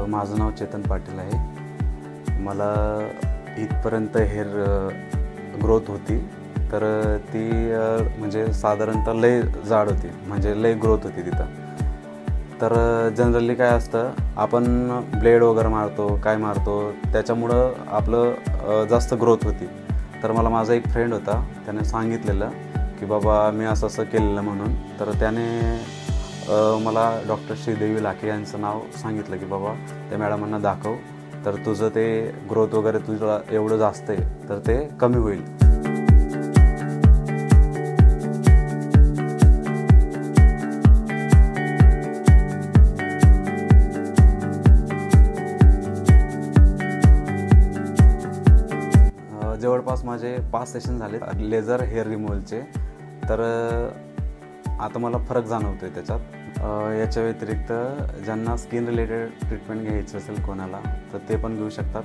माझं नाव चेतन पाटील आहे। मला इथपर्यंत हेअर ग्रोथ होती, तर ती म्हणजे साधारणतः लय जाड होती, म्हणजे लय ग्रोथ होती तिथं। तर जनरली काय असतं, आपण ब्लेड वगैरे मारतो, काय मारतो, त्याच्यामुळं आपलं जास्त ग्रोथ होती। तर मला माझा एक फ्रेंड होता, त्याने सांगितलेलं की बाबा मी असं असं केलेलं म्हणून। तर त्याने मला डॉक्टर श्रीदेवी लाखे यांचं नाव सांगितलं की बाबा त्या मॅडमांना दाखव, तर तुझं ते ग्रोथ वगैरे तुझं एवढं जास्त आहे तर ते कमी होईल। जवळपास माझे 5 सेशन झाले लेझर हेअर रिमूव्हलचे। तर आता मला फरक जाणवतो आहे त्याच्यात। याच्या व्यतिरिक्त ज्यांना स्किन रिलेटेड ट्रीटमेंट घ्यायची असेल कोणाला, तर ते पण घेऊ शकतात।